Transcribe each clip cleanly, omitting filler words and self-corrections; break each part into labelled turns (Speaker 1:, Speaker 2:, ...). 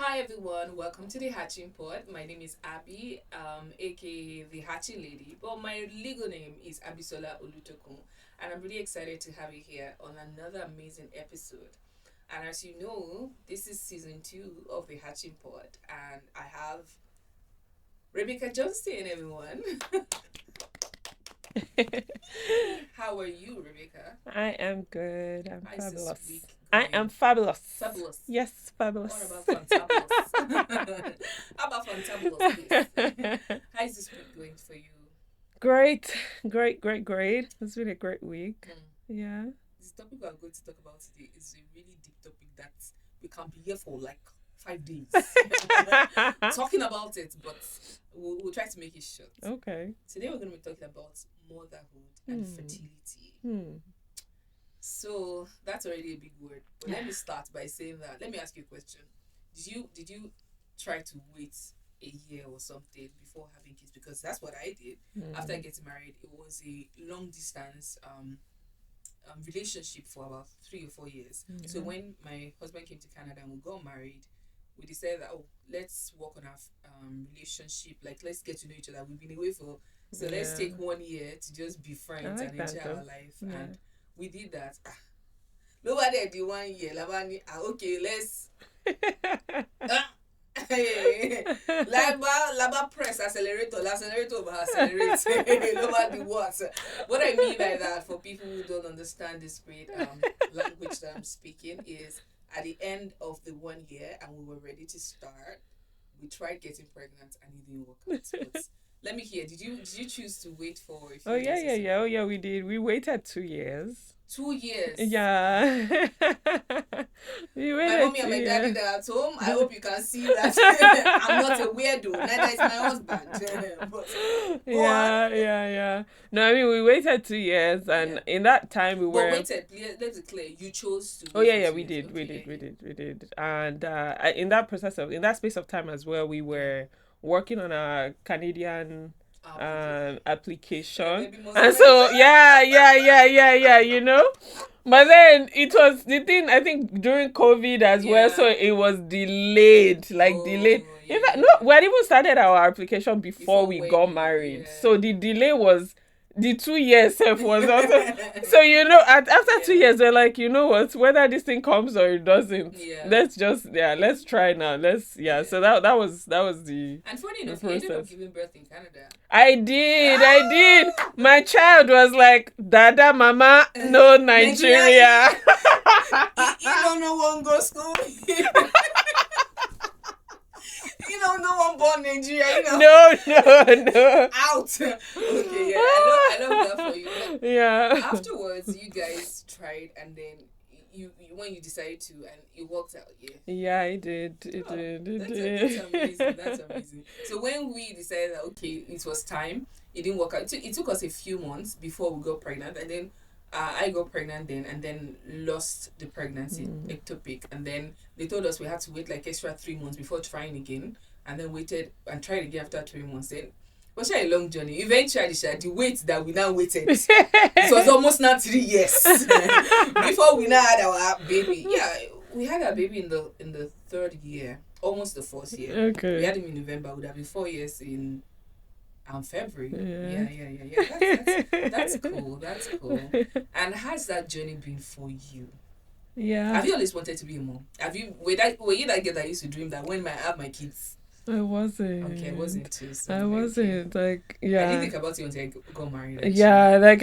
Speaker 1: Hi everyone, welcome to the Hatching Pod. My name is Abby, aka the Hatching Lady, but my legal name is Abisola Olutokun, and I'm really excited to have you here on another amazing episode. And as you know, this is season 2 of the Hatching Pod, and I have Rebecca Johnston, everyone. How are you, Rebecca?
Speaker 2: I am good. I'm
Speaker 1: How is this
Speaker 2: fabulous.
Speaker 1: week
Speaker 2: I am
Speaker 1: going?
Speaker 2: fabulous.
Speaker 1: Fabulous.
Speaker 2: Yes,
Speaker 1: What
Speaker 2: fabulous.
Speaker 1: about fantabulous? How about fantabulous, please? How is this week going for you?
Speaker 2: Great, great. It's been a great week.
Speaker 1: Hmm.
Speaker 2: Yeah.
Speaker 1: This topic we are going to talk about today is a really deep topic that we can be here for like 5 days talking about it, but we'll try to make it short.
Speaker 2: Okay.
Speaker 1: Today we're going to be talking about motherhood and fertility.
Speaker 2: Hmm.
Speaker 1: So that's already a big word. But let me start by saying that. Let me ask you a question. Did you try to wait a year or something before having kids? Because that's what I did. After getting married, it was a long distance relationship for about 3 or 4 years. So when my husband came to Canada and we got married, we decided that let's work on our relationship. Like let's get to know each other. We've been away for let's take 1 year to just be
Speaker 2: I
Speaker 1: friends
Speaker 2: like
Speaker 1: and
Speaker 2: that
Speaker 1: enjoy
Speaker 2: though.
Speaker 1: our life.
Speaker 2: Yeah.
Speaker 1: And we did that. Nobody did 1 year. Okay, let's laba press accelerator over accelerate. Nobody what. What I mean by that, for people who don't understand this great language that I'm speaking, is at the end of the 1 year and we were ready to start, we tried getting pregnant and it didn't work out. But let me hear. Did you choose to wait for a
Speaker 2: Oh
Speaker 1: few
Speaker 2: yeah,
Speaker 1: years or
Speaker 2: yeah,
Speaker 1: so?
Speaker 2: yeah. Oh yeah, we did. We waited 2 years.
Speaker 1: 2 years.
Speaker 2: Yeah. We
Speaker 1: My
Speaker 2: waited
Speaker 1: mommy
Speaker 2: two
Speaker 1: and my daddy
Speaker 2: years.
Speaker 1: that are at home, I hope you can see that I'm not a weirdo. Neither is my husband. But go on.
Speaker 2: Yeah. No, I mean we waited 2 years,
Speaker 1: Yeah.
Speaker 2: and in that time we
Speaker 1: But
Speaker 2: were.
Speaker 1: waited, let's be clear. You chose to
Speaker 2: Oh
Speaker 1: wait
Speaker 2: yeah,
Speaker 1: for
Speaker 2: yeah,
Speaker 1: two
Speaker 2: we
Speaker 1: years.
Speaker 2: did, we
Speaker 1: Okay,
Speaker 2: did,
Speaker 1: yeah,
Speaker 2: we
Speaker 1: yeah.
Speaker 2: did, we did, and in that space of time as well, we
Speaker 1: Mm.
Speaker 2: were working on a Canadian
Speaker 1: Application. Yeah,
Speaker 2: application,
Speaker 1: maybe
Speaker 2: and
Speaker 1: Mozambique.
Speaker 2: so yeah, you know. But then it was the thing, I think, during COVID as well, so
Speaker 1: Yeah.
Speaker 2: it was delayed, like delayed.
Speaker 1: Oh,
Speaker 2: In
Speaker 1: yeah,
Speaker 2: fact,
Speaker 1: yeah,
Speaker 2: no,
Speaker 1: yeah.
Speaker 2: we had even started our application before
Speaker 1: Before
Speaker 2: we got
Speaker 1: wedding.
Speaker 2: married.
Speaker 1: Yeah.
Speaker 2: So the delay was the 2 years self was also. So after two
Speaker 1: Yeah.
Speaker 2: years, they're like, you know what, whether this thing comes or it doesn't,
Speaker 1: Yeah.
Speaker 2: let's try now. So
Speaker 1: Yeah.
Speaker 2: that was
Speaker 1: And funny
Speaker 2: the
Speaker 1: enough, you ended up
Speaker 2: process.
Speaker 1: giving birth in Canada.
Speaker 2: I did.
Speaker 1: Ah!
Speaker 2: My child was like, Dada, Mama, no
Speaker 1: Nigeria,
Speaker 2: Nigeria.
Speaker 1: you don't know one go school. You don't know one born Nigeria.
Speaker 2: No.
Speaker 1: Out. Okay, yeah, I love that for you. But
Speaker 2: Yeah.
Speaker 1: afterwards, you guys tried, and then you when you decided to, and it worked out. Yeah.
Speaker 2: Yeah, it did.
Speaker 1: Oh,
Speaker 2: It
Speaker 1: that's amazing.
Speaker 2: did.
Speaker 1: That's amazing. So when we decided that okay, it was time, it didn't work out. It took us a few months before we got pregnant, and then I got pregnant then, and then lost the pregnancy, ectopic, and then they told us we had to wait like extra 3 months before trying again, and then waited and tried again after 3 months. Then it was a long journey. Eventually, the wait that we now waited, it was almost now 3 years before we now had our baby. Yeah, we had our baby in the third year, almost the fourth year. We
Speaker 2: Okay.
Speaker 1: had him in November. Would have been 4 years in February.
Speaker 2: Yeah.
Speaker 1: Yeah. That's cool. That's cool. And how's that journey been for you?
Speaker 2: Yeah.
Speaker 1: Have you always wanted to be a mom? Have you were you that girl that used to dream that when I have my kids?
Speaker 2: I
Speaker 1: Okay, I wasn't
Speaker 2: wasn't.
Speaker 1: too. So
Speaker 2: I
Speaker 1: okay.
Speaker 2: wasn't like
Speaker 1: I didn't
Speaker 2: yeah.
Speaker 1: think about it until I got married. Actually.
Speaker 2: Yeah, like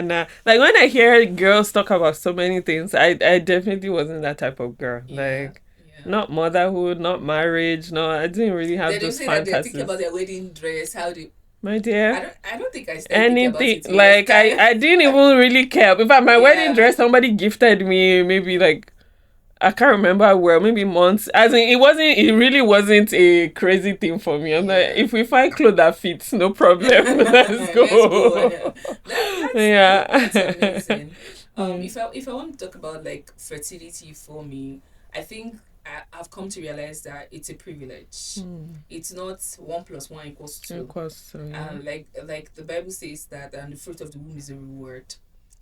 Speaker 2: nah. Like when I hear girls talk about so many things, I definitely wasn't that type of girl.
Speaker 1: Yeah.
Speaker 2: Like,
Speaker 1: Yeah.
Speaker 2: not motherhood, not marriage. No, I didn't really have
Speaker 1: Then they
Speaker 2: those
Speaker 1: say that they're thinking about
Speaker 2: fantasies.
Speaker 1: their wedding dress. How do
Speaker 2: My dear,
Speaker 1: I don't think I started thinking about
Speaker 2: anything
Speaker 1: it yet.
Speaker 2: like I didn't even really care. In fact, my wedding
Speaker 1: Yeah.
Speaker 2: dress somebody gifted me maybe like I can't remember where, maybe months. As in, it really wasn't a crazy thing for me. I'm like,
Speaker 1: Yeah.
Speaker 2: if we find clothes that fits, no problem. Let's
Speaker 1: Let's go.
Speaker 2: go.
Speaker 1: That's
Speaker 2: Yeah.
Speaker 1: amazing. If I want to talk about like fertility for me, I think I've come to realize that it's a privilege. It's not 1 plus 1 equals 2.
Speaker 2: Of course, so yeah.
Speaker 1: Like the Bible says that, and the fruit of the womb is a reward.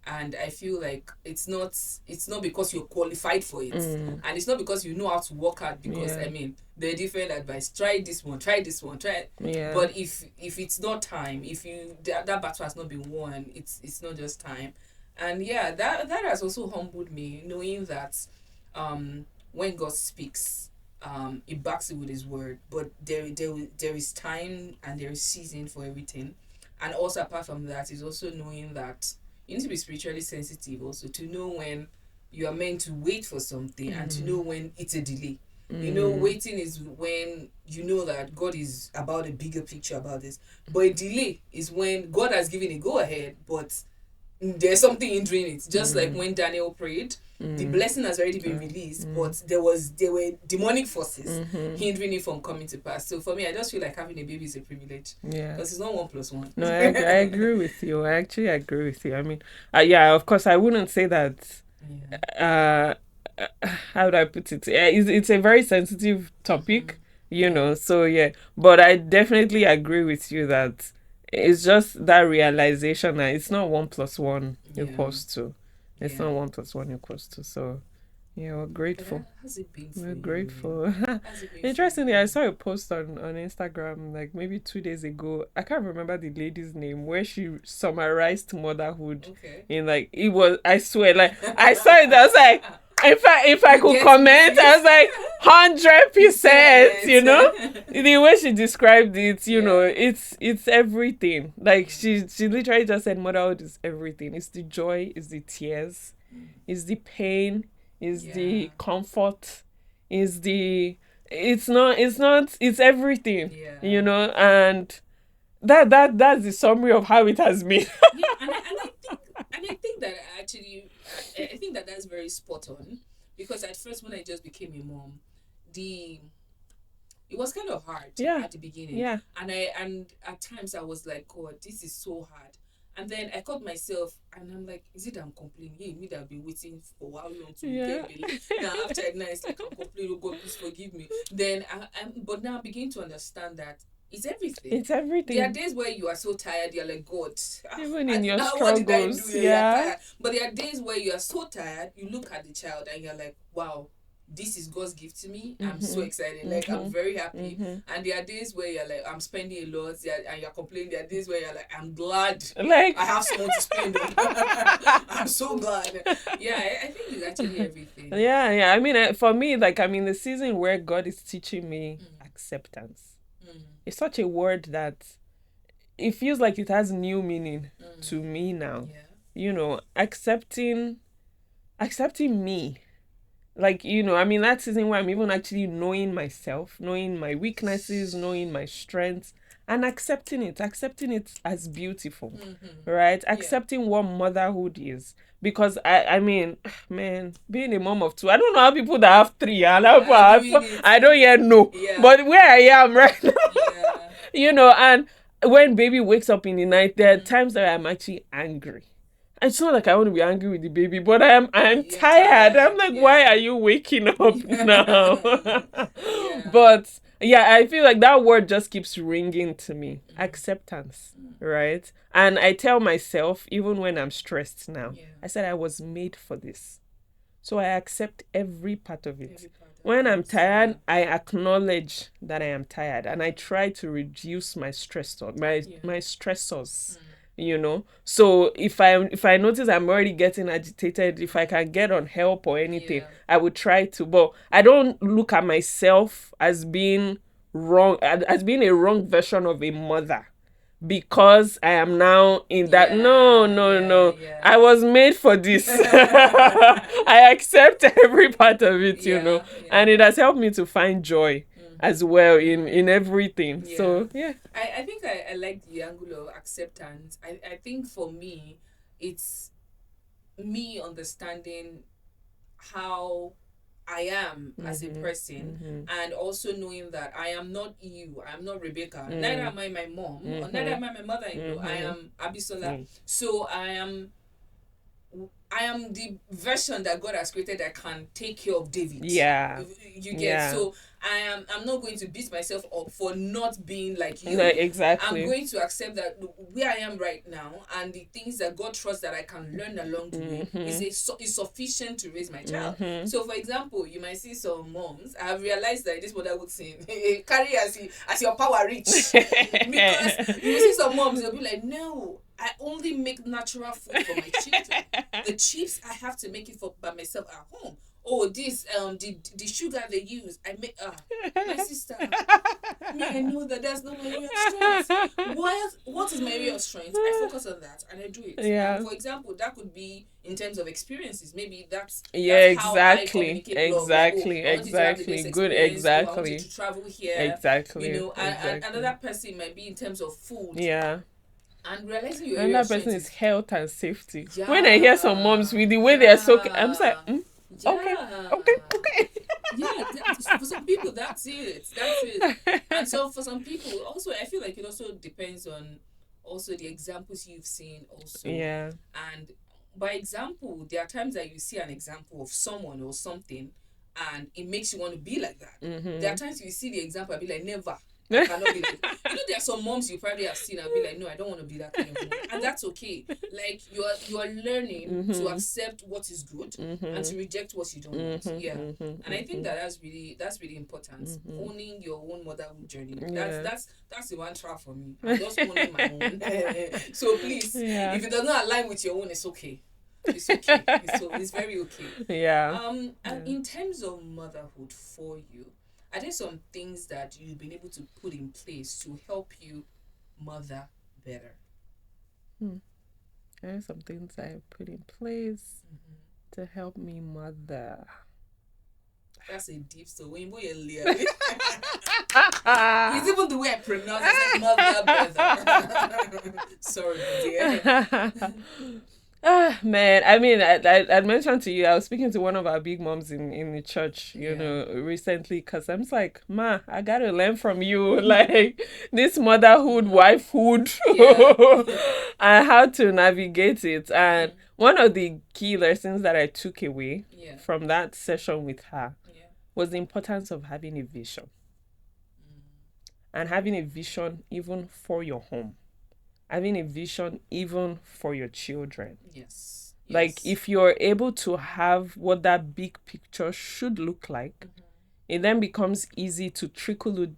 Speaker 1: And I feel like it's not because you're qualified for it,
Speaker 2: Mm.
Speaker 1: and it's not because you know how to work hard, because
Speaker 2: Yeah.
Speaker 1: I mean there are different advice. Try this one, try this one, try.
Speaker 2: Yeah.
Speaker 1: But if it's not time, if that battle has not been won, it's not just time. And yeah, that has also humbled me, knowing that when God speaks, he backs it with his word. But there is time and there is season for everything. And also apart from that is also knowing that you need to be spiritually sensitive also, to know when you are meant to wait for something, and to know when it's a delay. Waiting is when you know that God is about a bigger picture about this. But a delay is when God has given a go ahead, but there's something hindering it. Just like when Daniel prayed, the blessing has already been released, but there were demonic forces hindering it from coming to pass. So for me, I just feel like having a baby is a privilege.
Speaker 2: Yeah.
Speaker 1: Because it's not 1+1.
Speaker 2: No, I agree with you. I actually agree with you. I mean, yeah, of course, I wouldn't say that.
Speaker 1: Yeah.
Speaker 2: How do I put it? It's a very sensitive topic, So yeah, but I definitely agree with you that it's just that realization that it's not 1+1 equals 2. It's not 1+1 equals 2. So yeah, we're grateful.
Speaker 1: How's it been for
Speaker 2: We're
Speaker 1: you?
Speaker 2: grateful.
Speaker 1: How's it been
Speaker 2: Interestingly,
Speaker 1: for
Speaker 2: I
Speaker 1: you?
Speaker 2: saw a post on Instagram like maybe 2 days ago. I can't remember the lady's name, where she summarized motherhood
Speaker 1: Okay.
Speaker 2: in like, it was, I swear, like I saw it, I was like, if I could
Speaker 1: Yes,
Speaker 2: comment, I was like 100%,
Speaker 1: Yes.
Speaker 2: the way she described it,
Speaker 1: Yeah.
Speaker 2: it's everything. Like she literally just said motherhood is everything. It's the joy, it's the tears, it's the pain, it's the comfort, it's the it's everything.
Speaker 1: Yeah.
Speaker 2: And that's the summary of how it has been.
Speaker 1: Yeah, and I think that actually, I think that that's very spot on, because at first when I just became a mom, the it was kind of hard
Speaker 2: Yeah.
Speaker 1: at the beginning.
Speaker 2: Yeah.
Speaker 1: And at times I was like, God, this is so hard. And then I caught myself and I'm like, is it that I'm complaining? Hey, me that I've been waiting for how long to
Speaker 2: Yeah.
Speaker 1: get baby. Now after now it's like I'm complaining, oh God, please forgive me. Then but now I begin to understand that it's everything.
Speaker 2: It's everything.
Speaker 1: There are days where you are so tired, you're like, God,
Speaker 2: Even in your
Speaker 1: what did I do?
Speaker 2: struggles.
Speaker 1: You're
Speaker 2: Yeah.
Speaker 1: tired. But there are days where you are so tired, you look at the child and you're like, wow, this is God's gift to me. I'm so excited. Like, I'm very happy. And there are days where you're like, I'm spending a lot, and you're complaining. There are days where you're like, I'm glad
Speaker 2: Like
Speaker 1: I have someone to spend on. I'm so glad. Yeah, I think it's actually everything.
Speaker 2: Yeah. I mean, for me, like, I mean, the season where God is teaching me acceptance. It's such a word that it feels like it has new meaning to me now.
Speaker 1: Yeah.
Speaker 2: Accepting me. Like, I mean, that season where I'm even actually knowing myself, knowing my weaknesses, knowing my strengths, and accepting it as beautiful, right? Accepting what motherhood is. Because I mean, man, being a mom of 2, I don't know how people that have 3 and I don't yet know.
Speaker 1: Yeah.
Speaker 2: But where I am right now,
Speaker 1: Yeah.
Speaker 2: And when baby wakes up in the night, there are times that I'm actually angry. It's not like I want to be angry with the baby, but I'm tired. I'm like, why are you waking up now? But yeah, I feel like that word just keeps ringing to me. Acceptance, right? And I tell myself, even when I'm stressed now, I said I was made for this. So I accept every part of it. When I'm tired, I acknowledge that I am tired, and I try to reduce my stressors, my stressors. So if I notice I'm already getting agitated, if I can get on help or anything, I would try to. But I don't look at myself as being wrong, as being a wrong version of a mother, because I am now in that. No. I was made for this. I accept every part of it, and it has helped me to find joy as well in everything. So yeah.
Speaker 1: I think I like the angle of acceptance. I think for me, it's me understanding how I am as a person, and also knowing that I am not you, I am not Rebecca, neither am I my mom, or neither am I my mother-in-law. I am Abisola. So I I am the version that God has created that can take care of David.
Speaker 2: Yeah.
Speaker 1: You get.
Speaker 2: Yeah.
Speaker 1: So I'm not going to beat myself up for not being like you.
Speaker 2: No,
Speaker 1: I'm
Speaker 2: exactly.
Speaker 1: going to accept that where I am right now and the things that God trusts that I can learn along the way is sufficient to raise my child. So for example, you might see some moms. I have realized that this motherhood thing carry as your power reach. Because you see some moms, they'll be like, no, I only make natural food for my children. The chips I have to make it for by myself at home. Oh, this the sugar they use, I make my sister. Me, I know that that's not my area of strength. What is my area of strength? I focus on that and I do it.
Speaker 2: Yeah.
Speaker 1: And for example, that could be in terms of experiences. Maybe that's how I
Speaker 2: exactly.
Speaker 1: communicate love.
Speaker 2: Exactly.
Speaker 1: Like, oh, I want you to have the best
Speaker 2: Exactly. Good.
Speaker 1: experience. Oh, I want you
Speaker 2: Exactly.
Speaker 1: to travel here.
Speaker 2: Exactly.
Speaker 1: You know, and
Speaker 2: Exactly.
Speaker 1: another person might be in terms of food.
Speaker 2: Yeah.
Speaker 1: And realizing your
Speaker 2: And
Speaker 1: area of
Speaker 2: that
Speaker 1: strength
Speaker 2: person is
Speaker 1: is
Speaker 2: health and safety.
Speaker 1: yeah,
Speaker 2: When I hear some moms with the way they are so, I'm just like, okay,
Speaker 1: yeah.
Speaker 2: okay.
Speaker 1: Yeah, for some people that's it. That's it. And so for some people, also I feel like it also depends on also the examples you've seen also.
Speaker 2: Yeah.
Speaker 1: And by example, there are times that you see an example of someone or something and it makes you want to be like that. There are times you see the example and be like, never. I cannot be like, there are some moms you probably have seen and be like, no, I don't want to be that kind of mom, and that's okay. Like you are learning to accept what is good and to reject what you don't want. Yeah, and I think that's really important. Owning your own motherhood journey. That's the mantra for me. I'm just owning my own. So please, if it does not align with your own, it's okay. It's okay. It's very okay.
Speaker 2: Yeah.
Speaker 1: And in terms of motherhood for you, are there some things that you've been able to put in place to help you mother better?
Speaker 2: There are some things I put in place to help me mother.
Speaker 1: That's a deep story. It's even the way I pronounce it, mother better. Sorry, dear.
Speaker 2: Man, I mean, I mentioned to you, I was speaking to one of our big moms in the church, you know, recently, because I'm just like, ma, I gotta learn from you, like, this motherhood, wifehood, and how to navigate it. And one of the key lessons that I took away from that session with her was the importance of having a vision. And having a vision even for your home. Having a vision even for your children.
Speaker 1: Yes.
Speaker 2: Like if you're able to have what that big picture should look like, it then becomes easy to trickle it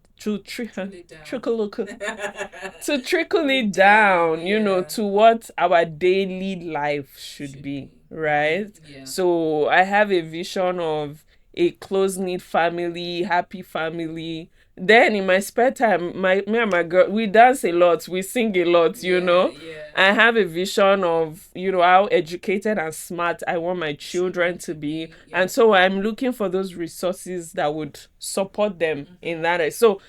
Speaker 2: down, you know, to what our daily life should be, right?
Speaker 1: Yeah.
Speaker 2: So I have a vision of a close-knit family, happy family. Then in my spare time, me and my girl, we dance a lot, we sing a lot, you know. I have a vision of, you know, how educated and smart I want my children to be. And so I'm looking for those resources that would support them in that. So,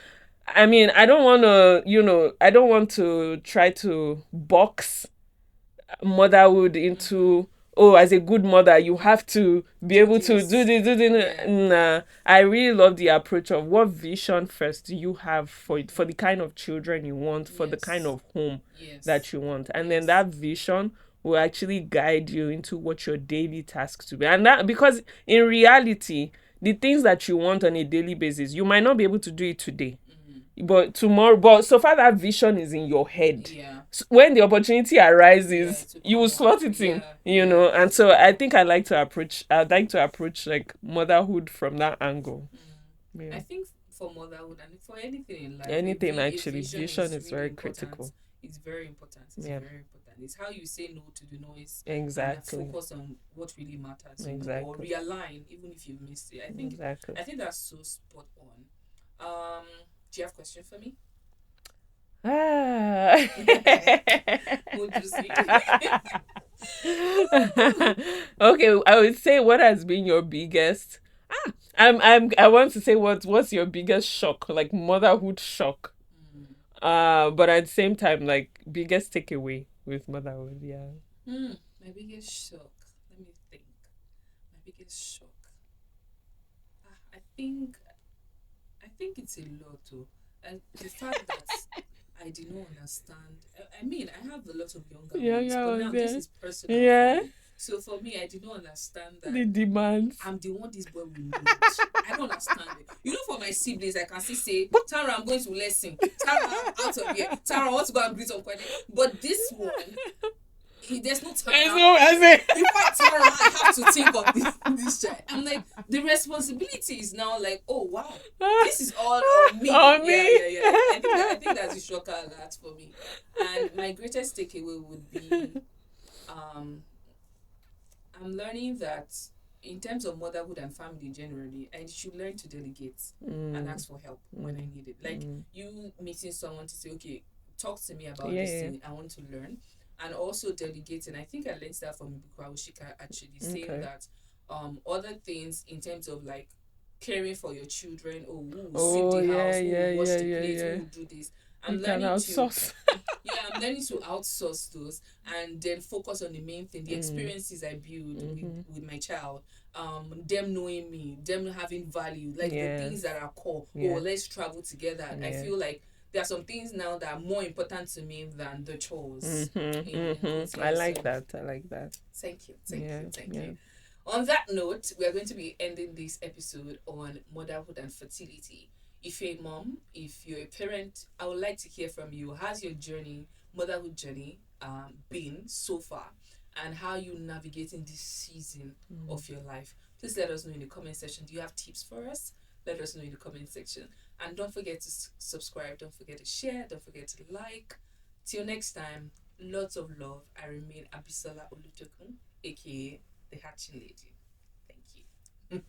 Speaker 2: I mean, I don't want to, you know, I don't want to try to box motherhood into, oh, as a good mother, you have to be able to do this. Nah, I really love the approach of what vision first do you have for the kind of children you want, for the kind of home that you want. And then that vision will actually guide you into what your daily tasks to be. And that, because in reality, the things that you want on a daily basis, you might not be able to do it today. But tomorrow, but so far that vision is in your head. So when the opportunity arises, you will slot it in, you know. And so I think I'd like to approach like motherhood from that angle.
Speaker 1: I think for motherhood and for anything in life,
Speaker 2: anything actually, vision is very critical.
Speaker 1: It's very important. It's very important. It's how you say no to the noise.
Speaker 2: Exactly.
Speaker 1: And focus on what really matters.
Speaker 2: Exactly.
Speaker 1: Or realign even if you've missed it. I think that's so spot on. Do you have a question for me?
Speaker 2: Okay, I would say, what has been your biggest? I want to say what's your biggest shock, like motherhood shock. But at the same time, like biggest takeaway with motherhood, yeah.
Speaker 1: My biggest shock. Let me think. My biggest shock. I think it's a lot too. And the fact that I did not understand. I mean, I have a lot of younger ones, but now this is personal.
Speaker 2: Yeah.
Speaker 1: So for me, I did not understand that
Speaker 2: The demands.
Speaker 1: I'm the one this boy will need. I don't understand it. You know, for my siblings, I can still say, Tara, I'm going to lesson. Tara, out of here. Tara, I want to go and greet some credit. But this one, there's no Tara.
Speaker 2: There's no, I say.
Speaker 1: If I Tara, I have to think of this child. I'm like, the responsibility is now like, oh wow, this is all on me.
Speaker 2: On me.
Speaker 1: Yeah. I think that's a shocker alert for me. And my greatest takeaway would be, I'm learning that in terms of motherhood and family generally, I should learn to delegate and ask for help when I need it. Like you meeting someone to say, okay, talk to me about this thing. I want to learn. And also delegating. I think I learned that from Ibuku Awushika actually, saying that other things in terms of like caring for your children, who will sweep the house, who will wash the plates, who will do this. I'm learning to outsource those and then focus on the main thing, the experiences I build with my child, them knowing me, them having value, like the things that are core. Let's travel together. I feel like there are some things now that are more important to me than the chores.
Speaker 2: I like that.
Speaker 1: Thank you. On that note, we are going to be ending this episode on motherhood and fertility. If you're a mom, if you're a parent, I would like to hear from you. How's your motherhood journey, been so far? And how are you navigating this season of your life? Please let us know in the comment section. Do you have tips for us? Let us know in the comment section. And don't forget to subscribe. Don't forget to share. Don't forget to like. Till next time, lots of love. I remain Abisola Olutokun, aka the Hatching Lady. Thank you.